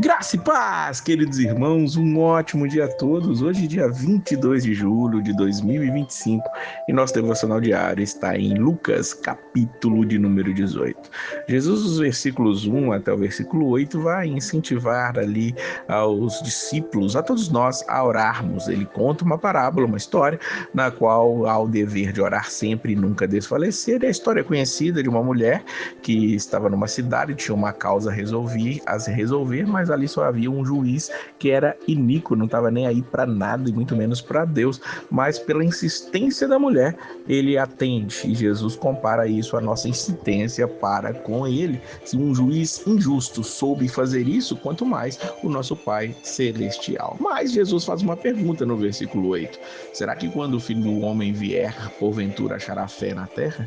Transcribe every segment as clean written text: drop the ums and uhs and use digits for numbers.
Graça e paz, queridos irmãos, um ótimo dia a todos. Hoje, dia 22 de julho de 2025, e nosso devocional diário está em Lucas, capítulo de número 18. Jesus, dos versículos 1 até o versículo 8, vai incentivar ali aos discípulos, a todos nós, a orarmos. Ele conta uma parábola, uma história, na qual há o dever de orar sempre e nunca desfalecer. É a história conhecida de uma mulher que estava numa cidade, tinha uma causa a se resolver, mas ali só havia um juiz que era iníquo, não estava nem aí para nada e muito menos para Deus, mas pela insistência da mulher, ele atende, e Jesus compara isso à nossa insistência para com ele. Se um juiz injusto soube fazer isso, quanto mais o nosso Pai Celestial. Mas Jesus faz uma pergunta no versículo 8: será que quando o Filho do Homem vier, porventura achará fé na terra?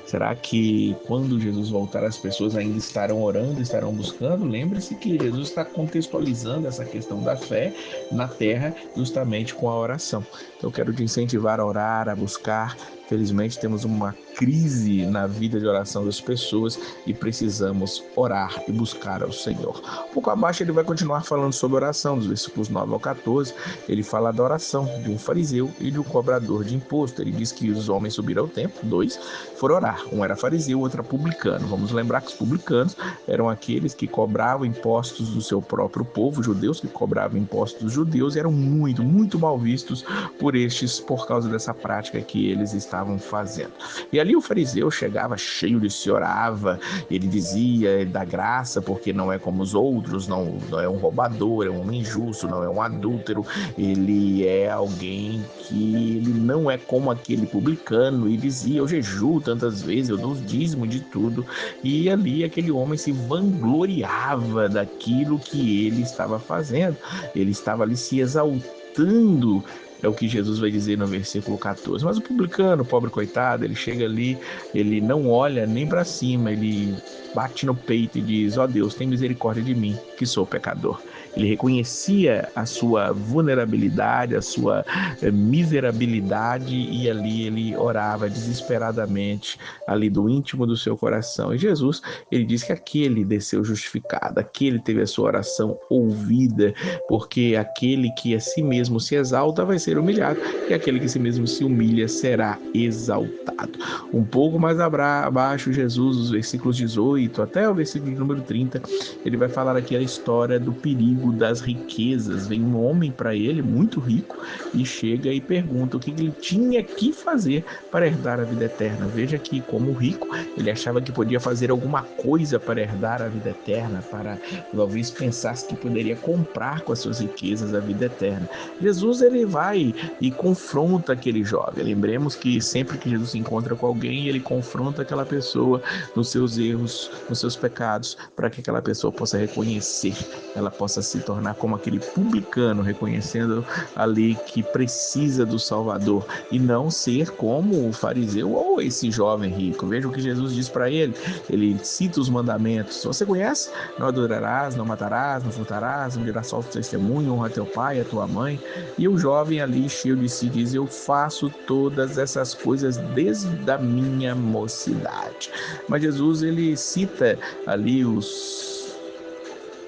Será que quando Jesus voltar as pessoas ainda estarão orando, estarão buscando? Lembre-se que Jesus está contextualizando essa questão da fé na terra justamente com a oração. Então eu quero te incentivar a orar, a buscar. Felizmente temos uma crise na vida de oração das pessoas e precisamos orar e buscar ao Senhor. Um pouco abaixo ele vai continuar falando sobre oração, dos versículos 9 ao 14, ele fala da oração de um fariseu e de um cobrador de imposto. Ele diz que os homens subiram ao templo, dois foram orar. Um era fariseu, o outro era publicano. Vamos lembrar que os publicanos eram aqueles que cobravam impostos do seu próprio povo, judeus que cobravam impostos dos judeus, e eram muito mal vistos por estes por causa dessa prática que eles estavam fazendo. E ali o fariseu chegava cheio de si, orava, ele dizia da graça, porque não é como os outros, não é um roubador, é um homem injusto, não é um adúltero, ele é alguém que ele não é como aquele publicano, e dizia: eu jejuo tantas vezes, eu dou os dízimos de tudo. E ali aquele homem se vangloriava daquilo que ele estava fazendo, ele estava ali se exaltando. É o que Jesus vai dizer no versículo 14. Mas o publicano, o pobre coitado, ele chega ali, ele não olha nem para cima, ele bate no peito e diz: ó Deus, tem misericórdia de mim, que sou pecador. Ele reconhecia a sua vulnerabilidade, a sua miserabilidade, e ali ele orava desesperadamente, ali do íntimo do seu coração. E Jesus, ele diz que aquele desceu justificado, aquele teve a sua oração ouvida, porque aquele que a si mesmo se exalta vai ser humilhado, e aquele que a si mesmo se humilha será exaltado. Um pouco mais abaixo, Jesus, os versículos 18 até o versículo número 30, ele vai falar aqui a história do perigo das riquezas. Vem um homem para ele, muito rico, e chega e pergunta o que ele tinha que fazer para herdar a vida eterna. Veja que, como rico, ele achava que podia fazer alguma coisa para herdar a vida eterna, para talvez pensasse que poderia comprar com as suas riquezas a vida eterna. Jesus, ele vai e confronta aquele jovem. Lembremos que sempre que Jesus se encontra com alguém, ele confronta aquela pessoa nos seus erros, nos seus pecados, para que aquela pessoa possa reconhecer, ela possa se tornar como aquele publicano, reconhecendo ali que precisa do Salvador, e não ser como o fariseu ou esse jovem rico. Veja o que Jesus diz para ele. Ele cita os mandamentos. Você conhece? Não adorarás, não matarás, não furtarás, não dirás falso testemunho, honra teu pai e a tua mãe. E o jovem ali, cheio de si, diz: eu faço todas essas coisas desde a minha mocidade. Mas Jesus, ele cita ali os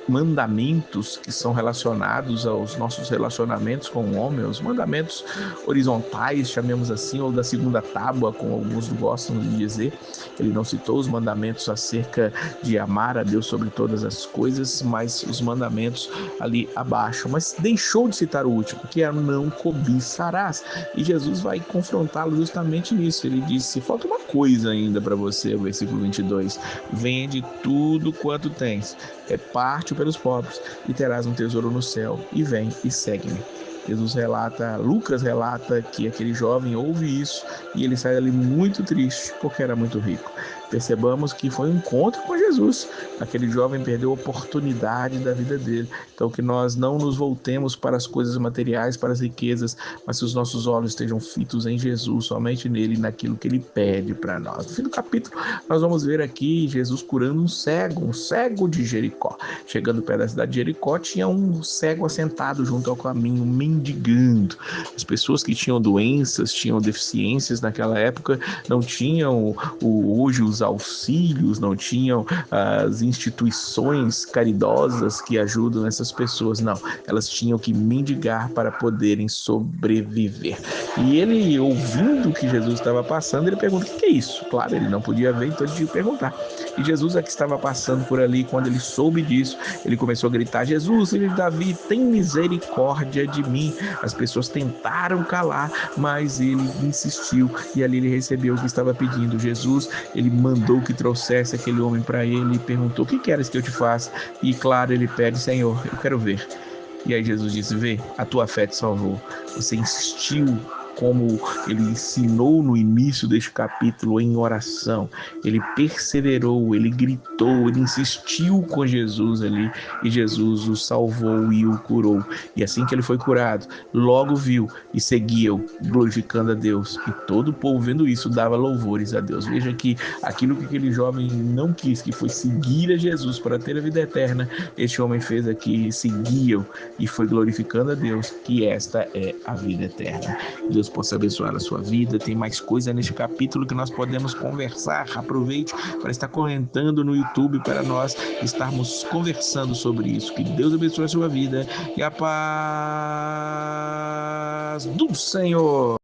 mandamentos que são relacionados aos nossos relacionamentos com o homem, os mandamentos horizontais, chamemos assim, ou da segunda tábua, como alguns gostam de dizer. Ele não citou os mandamentos acerca de amar a Deus sobre todas as coisas, mas os mandamentos ali abaixo. Mas deixou de citar o último, que é: não cobiçarás. E Jesus vai confrontá-lo justamente nisso. Ele disse: falta uma coisa ainda para você, o versículo 22. Vende tudo quanto tens, reparte pelos pobres, e terás um tesouro no céu, e vem e segue-me. Lucas relata que aquele jovem ouve isso e ele sai dali muito triste, porque era muito rico. Percebamos que foi um encontro com Jesus. Aquele jovem perdeu a oportunidade da vida dele. Então, que nós não nos voltemos para as coisas materiais, para as riquezas, mas que os nossos olhos estejam fitos em Jesus, somente nele, naquilo que ele pede para nós. No fim do capítulo, nós vamos ver aqui Jesus curando um cego de Jericó. Chegando perto da cidade de Jericó, tinha um cego assentado junto ao caminho, mendigando. As pessoas que tinham doenças, tinham deficiências naquela época, não tinham hoje os os auxílios, não tinham as instituições caridosas que ajudam essas pessoas, não. Elas tinham que mendigar para poderem sobreviver. E ele, ouvindo o que Jesus estava passando, ele pergunta: o que é isso? Claro, ele não podia ver, então ele tinha que perguntar. E Jesus é que estava passando por ali. Quando ele soube disso, ele começou a gritar: Jesus, filho de Davi, tem misericórdia de mim. As pessoas tentaram calar, mas ele insistiu, e ali ele recebeu o que estava pedindo. Jesus, ele mandou que trouxesse aquele homem para ele e perguntou: o que queres que eu te faça? E claro, ele pede: Senhor, eu quero ver. E aí Jesus disse: vê, a tua fé te salvou. Você insistiu, como ele ensinou no início deste capítulo, em oração. Ele perseverou, ele gritou, ele insistiu com Jesus ali, e Jesus o salvou e o curou. E assim que ele foi curado, logo viu e seguiu, glorificando a Deus. E todo o povo, vendo isso, dava louvores a Deus. Veja que aquilo que aquele jovem não quis, que foi seguir a Jesus para ter a vida eterna, este homem fez aqui, seguiu e foi glorificando a Deus, que esta é a vida eterna. Deus possa abençoar a sua vida. Tem mais coisa neste capítulo que nós podemos conversar. Aproveite para estar comentando no YouTube para nós estarmos conversando sobre isso. Que Deus abençoe a sua vida e a paz do Senhor.